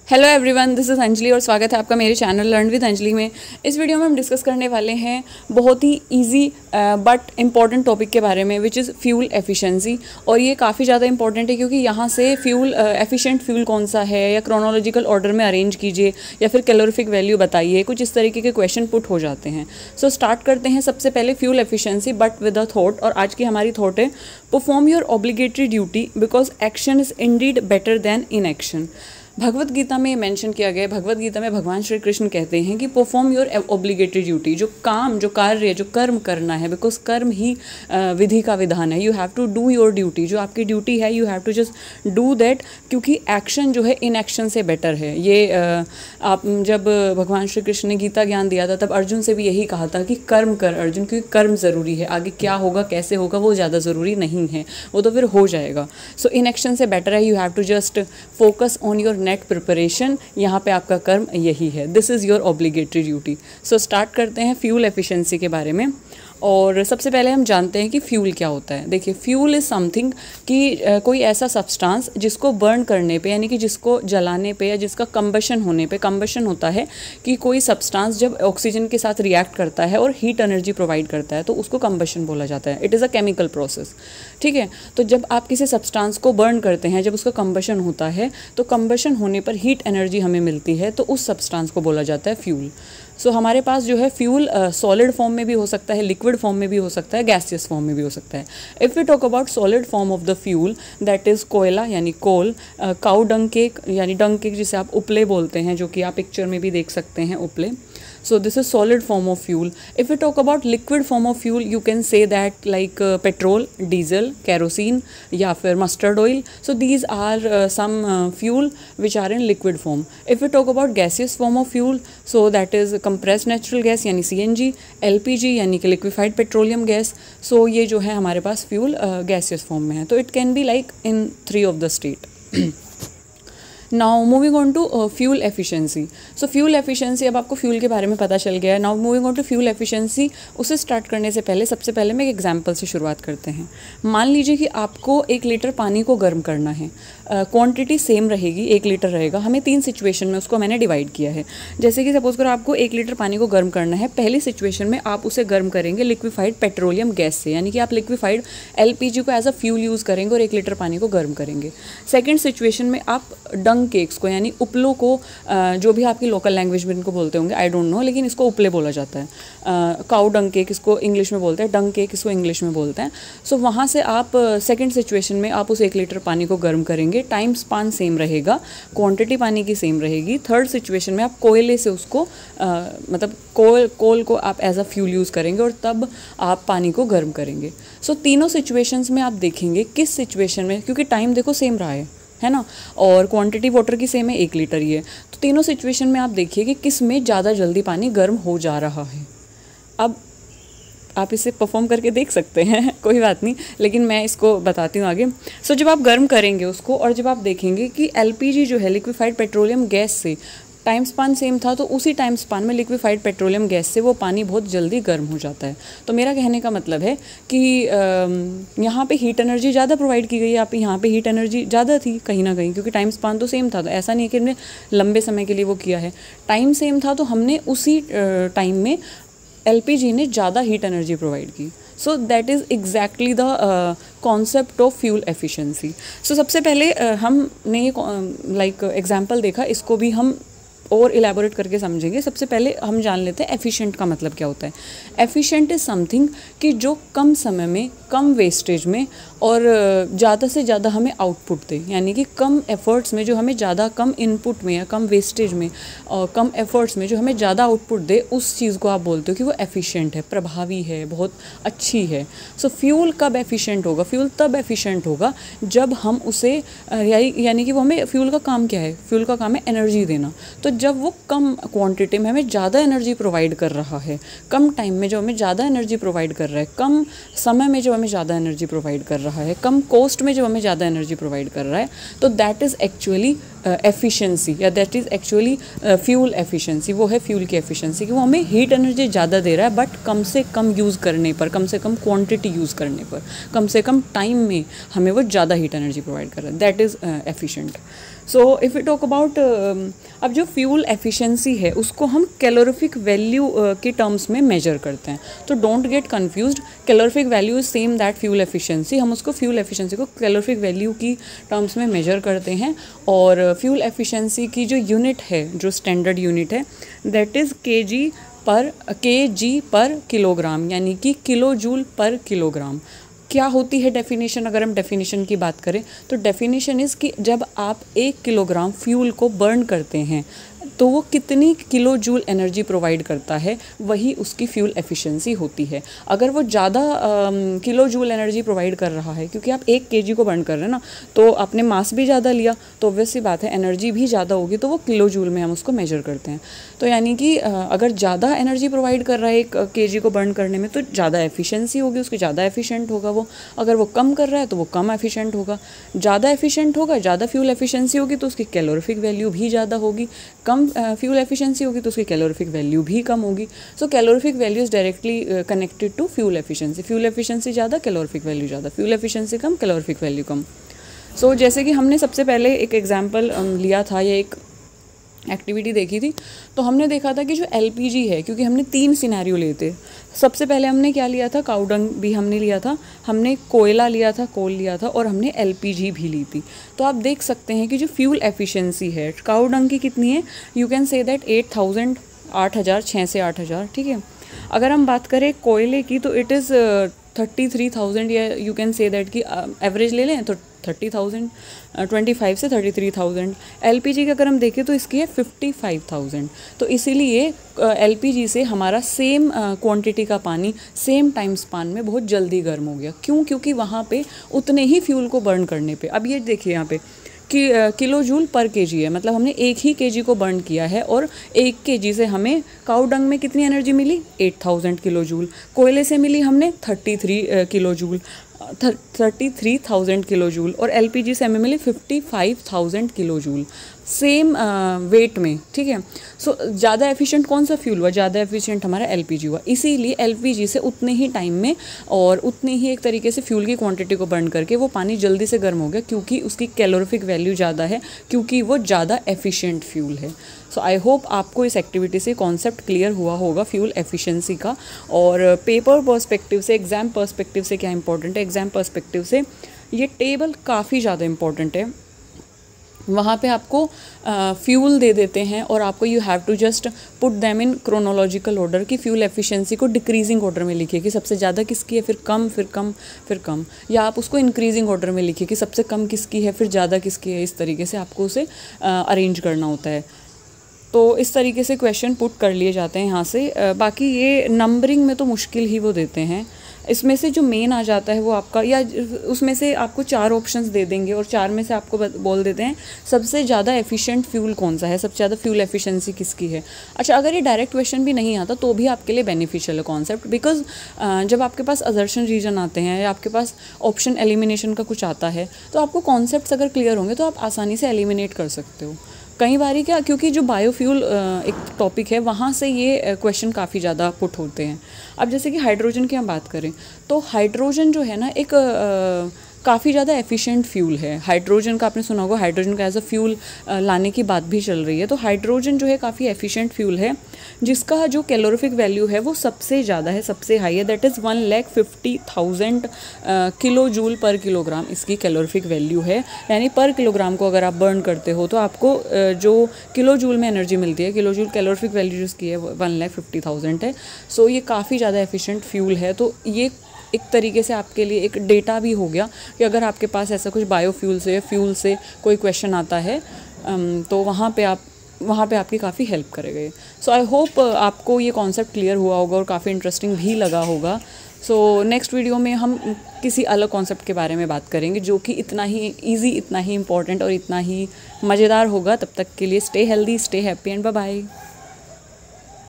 Hello everyone, this is Anjali और स्वागत है आपका मेरे चैनल लर्न विद अंजलि में। इस वीडियो में हम डिस्कस करने वाले हैं बहुत ही इजी बट इम्पॉर्टेंट टॉपिक के बारे में, विच इज़ फ्यूल एफिशिएंसी। और ये काफ़ी ज़्यादा इंपॉर्टेंट है क्योंकि यहाँ से फ्यूल एफिशिएंट फ्यूल कौन सा है, या क्रोनोलॉजिकल ऑर्डर में अरेंज कीजिए, या फिर कैलोरीफिक वैल्यू बताइए, कुछ इस तरीके के क्वेश्चन पुट हो जाते हैं। सो स्टार्ट करते हैं सबसे पहले fuel efficiency but with a thought. और आज की हमारी थॉट है, perform your obligatory duty because action is indeed better than inaction. Bhagavad Gita में मेंशन किया गया है, भगवत गीता में भगवान श्री कृष्ण कहते हैं कि परफॉर्म योर ऑब्लिगेटरी ड्यूटी, जो काम, जो कार्य, जो कर्म करना है, बिकॉज कर्म ही विधि का विधान है। You have to do your duty, जो आपकी ड्यूटी है you have to just do that, क्योंकि एक्शन जो है इन एक्शन से बेटर है। ये आप जब भगवान श्री कृष्ण ने गीता ज्ञान दिया था तब अर्जुन से भी यही कहा था कि कर्म कर अर्जुन, क्योंकि कर्म ज़रूरी है, आगे क्या होगा कैसे होगा वो ज़्यादा ज़रूरी नहीं है, वो तो फिर हो जाएगा। सो इन एक्शन से बेटर है, you have to just focus on your NET preparation. यहाँ पे आपका कर्म यही है, this is your obligatory duty. So start करते हैं फ्यूल एफिशिएंसी के बारे में। और सबसे पहले हम जानते हैं कि फ्यूल क्या होता है। देखिए, फ्यूल इज़ समथिंग कि कोई ऐसा सब्सटेंस जिसको बर्न करने पे, यानी कि जिसको जलाने पे या जिसका कंबशन होने पे, कंबशन होता है कि कोई सब्सटेंस जब ऑक्सीजन के साथ रिएक्ट करता है और हीट एनर्जी प्रोवाइड करता है तो उसको कंबशन बोला जाता है। It is a chemical process, ठीक है। तो जब आप किसी सब्सटेंस को बर्न करते हैं, जब उसका कंबशन होता है तो कंबशन होने पर हीट एनर्जी हमें मिलती है, तो उस सब्सटेंस को बोला जाता है फ्यूल। सो हमारे पास जो है फ्यूल सॉलिड फॉर्म में भी हो सकता है, लिक्विड फॉर्म में भी हो सकता है, गैसियस फॉर्म में भी हो सकता है। If we talk about solid form of the fuel, that is कोयला यानी कोल, काउ डंग केक यानी डंग केक जिसे आप उपले बोलते हैं, जो कि आप पिक्चर में भी देख सकते हैं, उपले। So this is solid form of fuel. If we talk about liquid form of fuel, you can say that like petrol, diesel, kerosene या फिर mustard oil. So these are some fuel which are in liquid form. If we talk about gaseous form of fuel, so that is compressed natural gas यानी CNG, LPG यानी कि liquefied petroleum gas. So ये जो है हमारे पास fuel gaseous form में है, तो it can be like in 3 of the state. Now moving on to fuel efficiency. So fuel efficiency, अब आपको फ्यूल के बारे में पता चल गया है। Now moving on to fuel efficiency, उसे स्टार्ट करने से पहले सबसे पहले मैं एक एग्जांपल से शुरुआत करते हैं। मान लीजिए कि आपको 1 लीटर पानी को गर्म करना है, क्वांटिटी सेम रहेगी, 1 लीटर रहेगा। हमें 3 सिचुएशन में उसको मैंने डिवाइड किया है। जैसे कि सपोज करो आपको 1 लीटर पानी को गर्म करना है। पहली सिचुएशन में आप उसे गर्म करेंगे लिक्विफाइड पेट्रोलियम गैस से, यानी कि आप लिक्विफाइड LPG को एज अ फ्यूल यूज़ करेंगे और 1 लीटर पानी को गर्म करेंगे। सेकेंड सिचुएशन में आप डंग केक्स को, यानी उपलों को, जो भी आपकी लोकल लैंग्वेज में इनको बोलते होंगे, आई डोंट नो, लेकिन इसको उपले बोला जाता है। काउ डंग केक इसको इंग्लिश में बोलते हैं, डंग केक इसको इंग्लिश में बोलते हैं। सो वहाँ से आप सेकेंड सिचुएशन में आप उस 1 लीटर पानी को गर्म करेंगे, टाइम स्पान सेम रहेगा, क्वांटिटी पानी की सेम रहेगी। थर्ड सिचुएशन में आप कोयले से उसको मतलब कोल को आप एज अ फ्यूल यूज़ करेंगे और तब आप पानी को गर्म करेंगे। सो तीनों सिचुएशंस में आप देखेंगे किस सिचुएशन में, क्योंकि टाइम देखो सेम रहा है ना, और क्वांटिटी वाटर की सेम है, 1 लीटर ही है, तो तीनों सिचुएशन में आप देखिए कि किस में ज़्यादा जल्दी पानी गर्म हो जा रहा है। अब आप इसे परफॉर्म करके देख सकते हैं, कोई बात नहीं, लेकिन मैं इसको बताती हूँ आगे। सो जब आप गर्म करेंगे उसको और जब आप देखेंगे कि LPG जो है लिक्विफाइड पेट्रोलियम गैस से टाइम स्पान सेम था, तो उसी टाइम स्पान में लिक्विफाइड पेट्रोलियम गैस से वो पानी बहुत जल्दी गर्म हो जाता है। तो मेरा कहने का मतलब है कि यहाँ पे हीट एनर्जी ज़्यादा प्रोवाइड की गई है, आप यहाँ पे हीट एनर्जी ज़्यादा थी कहीं ना कहीं, क्योंकि टाइम स्पान तो सेम था। तो ऐसा नहीं कि हमने लंबे समय के लिए वो किया है, टाइम सेम था तो हमने उसी टाइम में LPG ने ज़्यादा हीट एनर्जी प्रोवाइड की। So that is exactly the concept of fuel efficiency. So सबसे पहले हमने ये लाइक एग्जांपल देखा, इसको भी हम और इलेबोरेट करके समझेंगे। सबसे पहले हम जान लेते हैं एफिशिएंट का मतलब क्या होता है। एफिशिएंट इज़ समथिंग कि जो कम समय में, कम वेस्टेज में और ज़्यादा से ज़्यादा हमें आउटपुट दे, यानी कि कम एफर्ट्स में जो हमें ज़्यादा, कम इनपुट में या कम वेस्टेज में और कम एफर्ट्स में जो हमें ज़्यादा आउटपुट दे, उस चीज़ को आप बोलते हो कि वो एफिशिएंट है, प्रभावी है, बहुत अच्छी है। सो फ्यूल कब एफिशिएंट होगा? फ्यूल तब एफिशिएंट होगा जब हम उसे यानी कि वो हमें, फ्यूल का काम क्या है? फ्यूल का काम है एनर्जी देना। तो जब वो कम क्वांटिटी में हमें ज़्यादा एनर्जी प्रोवाइड कर रहा है, कम टाइम में जो हमें ज़्यादा एनर्जी प्रोवाइड कर रहा है, कम समय में जो हमें ज़्यादा एनर्जी प्रोवाइड कर रहा है, कम कॉस्ट में जो हमें ज़्यादा एनर्जी प्रोवाइड कर रहा है, तो दैट इज़ एक्चुअली एफिशिएंसी, या that is actually fuel efficiency. वो है फ्यूल की एफिशिएंसी कि वो हमें हीट एनर्जी ज़्यादा दे रहा है बट कम से कम यूज़ करने पर, कम से कम क्वांटिटी यूज़ करने पर, कम से कम टाइम में हमें वो ज़्यादा हीट एनर्जी प्रोवाइड कर रहा है, that is efficient. So if you talk about, अब जो फ्यूल एफिशिएंसी है उसको हम कैलोरीफिक वैल्यू के टर्म्स में मेजर करते हैं, तो don't get confused. Calorific value is same that fuel efficiency, हम उसको फ्यूल एफिशिएंसी को कैलोरीफिक वैल्यू की टर्म्स में मेजर करते हैं। और फ्यूल एफिशिएंसी की जो यूनिट है, जो स्टैंडर्ड यूनिट है, दैट इज़ केजी पर किलोग्राम, यानी कि किलो जूल पर किलोग्राम। क्या होती है डेफिनेशन? अगर हम डेफिनेशन की बात करें तो डेफिनेशन इज़ कि जब आप 1 किलोग्राम फ्यूल को बर्न करते हैं तो वो कितनी किलो जूल एनर्जी प्रोवाइड करता है, वही उसकी फ्यूल एफिशिएंसी होती है। अगर वो ज़्यादा किलो जूल एनर्जी प्रोवाइड कर रहा है, क्योंकि आप 1 केजी को बर्न कर रहे हैं ना, तो आपने मास भी ज़्यादा लिया तो ऑब्वियस सी बात है एनर्जी भी ज़्यादा होगी, तो वो किलो जूल में हम उसको मेजर करते हैं। तो यानी कि अगर ज़्यादा एनर्जी प्रोवाइड कर रहा है 1 केजी को बर्न करने में तो ज़्यादा एफिशिएंसी होगी उसकी, ज़्यादा एफिशिएंट होगा वो। अगर वो कम कर रहा है तो वो कम एफिशिएंट होगा। ज़्यादा एफिशिएंट होगा, ज़्यादा फ्यूल एफिशिएंसी होगी तो उसकी कैलोरीफिक वैल्यू भी ज़्यादा होगी। कम फ्यूल एफिशिएंसी होगी तो उसकी कैलोरीफिक वैल्यू भी कम होगी। So calorific value is directly connected to fuel efficiency. Fuel efficiency ज़्यादा, कैलोरीफिक वैल्यू ज़्यादा, फ्यूल एफिशिएंसी कम, कैलोरीफिक वैल्यू कम। सो जैसे कि हमने सबसे पहले एक एग्जाम्पल लिया था या एक एक्टिविटी देखी थी, तो हमने देखा था कि जो एलपीजी है, क्योंकि हमने 3 सिनेरियो लिए थे। सबसे पहले हमने क्या लिया था, काउडंग भी हमने लिया था, हमने कोयला लिया था, कोल लिया था, और हमने एलपीजी भी ली थी। तो आप देख सकते हैं कि जो फ्यूल एफिशिएंसी है काउडंग की कितनी है, यू कैन से दैट 8000, 8000, 6 से 8000, ठीक है। अगर हम बात करें कोयले की तो इट इज़ 33,000, या यू कैन से दैट कि एवरेज ले लें तो 30,000, 25 से 33,000। एलपीजी की अगर हम देखें तो इसकी है 55,000। तो इसीलिए एलपीजी से हमारा सेम क्वांटिटी का पानी सेम टाइम स्पान में बहुत जल्दी गर्म हो गया। क्यों? क्योंकि वहाँ पे उतने ही फ्यूल को बर्न करने पे, अब ये देखिए यहाँ पे कि किलो जूल पर केजी है, मतलब हमने 1 ही केजी को बर्न किया है और 1 केजी से हमें काऊ डंग में कितनी एनर्जी मिली, 8000 किलो जूल। कोयले से मिली हमने 33 किलो जूल, 33,000 किलो जूल, और एलपीजी से हमें मिली 55,000 किलो जूल सेम वेट में, ठीक है। सो ज़्यादा एफिशिएंट कौन सा फ्यूल हुआ? ज़्यादा एफिशिएंट हमारा एलपीजी हुआ। इसीलिए एलपीजी से उतने ही टाइम में और उतने ही एक तरीके से फ्यूल की क्वांटिटी को बर्न करके वो पानी जल्दी से गर्म हो गया, क्योंकि उसकी कैलोरीफिक वैल्यू ज़्यादा है, क्योंकि वो ज़्यादा एफिशिएंट फ्यूल है। सो आई होप आपको इस एक्टिविटी से कॉन्सेप्ट क्लियर हुआ होगा फ्यूल एफिशिएंसी का। और पेपर पर्सपेक्टिव से, एग्ज़ाम पर्सपेक्टिव से क्या इंपॉर्टेंट है, एग्ज़ाम पर्सपेक्टिव से ये टेबल काफ़ी ज़्यादा इंपॉर्टेंट है। वहाँ पे आपको फ्यूल दे देते हैं और आपको you have to just put them in chronological order कि फ्यूल एफिशिएंसी को डिक्रीजिंग ऑर्डर में लिखिए कि सबसे ज़्यादा किसकी है, फिर कम, फिर कम, फिर कम, या आप उसको इंक्रीजिंग ऑर्डर में लिखिए कि सबसे कम किसकी है, फिर ज़्यादा किसकी है। इस तरीके से आपको उसे अरेंज करना होता है। तो इस तरीके से क्वेश्चन पुट कर लिए जाते हैं यहाँ से। बाकी ये नंबरिंग में तो मुश्किल ही वो देते हैं। इसमें से जो मेन आ जाता है वो आपका, या उसमें से आपको 4 ऑप्शंस दे देंगे और 4 में से आपको बोल देते हैं सबसे ज़्यादा एफिशिएंट फ्यूल कौन सा है, सबसे ज़्यादा फ्यूल एफिशिएंसी किसकी है। अच्छा, अगर ये डायरेक्ट क्वेश्चन भी नहीं आता तो भी आपके लिए बेनिफिशियल है कॉन्सेप्ट, बिकॉज जब आपके पास असर्शन रीजन आते हैं या आपके पास ऑप्शन एलिमिनेशन का कुछ आता है तो आपको कॉन्सेप्ट्स अगर क्लियर होंगे तो आप आसानी से एलिमिनेट कर सकते हो। कई बारी क्या, क्योंकि जो बायोफ्यूल एक टॉपिक है वहाँ से ये क्वेश्चन काफ़ी ज़्यादा पुट होते हैं। अब जैसे कि हाइड्रोजन की हम बात करें तो हाइड्रोजन जो है ना एक काफ़ी ज़्यादा एफिशिएंट फ्यूल है। हाइड्रोजन का आपने सुना होगा, हाइड्रोजन का एज अ फ्यूल लाने की बात भी चल रही है। तो हाइड्रोजन जो है काफ़ी एफिशिएंट फ्यूल है, जिसका जो कैलोरीफिक वैल्यू है वो सबसे ज़्यादा है, सबसे हाई है, दैट इज़ 1,50,000 किलो जूल पर किलोग्राम इसकी कैलोरीफिक वैल्यू है। यानी पर किलोग्राम को अगर आप बर्न करते हो तो आपको जो किलो जूल में एनर्जी मिलती है, किलो जूल कैलोरीफिक वैल्यू जिसकी है 1,50,000 है। सो ये काफ़ी ज़्यादा एफिशिएंट फ्यूल है। तो ये एक तरीके से आपके लिए एक डेटा भी हो गया कि अगर आपके पास ऐसा कुछ बायोफ्यूल से, फ्यूल से कोई क्वेश्चन आता है तो वहाँ पे आपकी काफ़ी हेल्प करेगा ये। सो आई होप आपको ये कॉन्सेप्ट क्लियर हुआ होगा और काफ़ी इंटरेस्टिंग भी लगा होगा। सो नेक्स्ट वीडियो में हम किसी अलग कॉन्सेप्ट के बारे में बात करेंगे जो कि इतना ही ईजी, इतना ही इम्पोर्टेंट और इतना ही मज़ेदार होगा। तब तक के लिए stay healthy, stay happy and bye bye.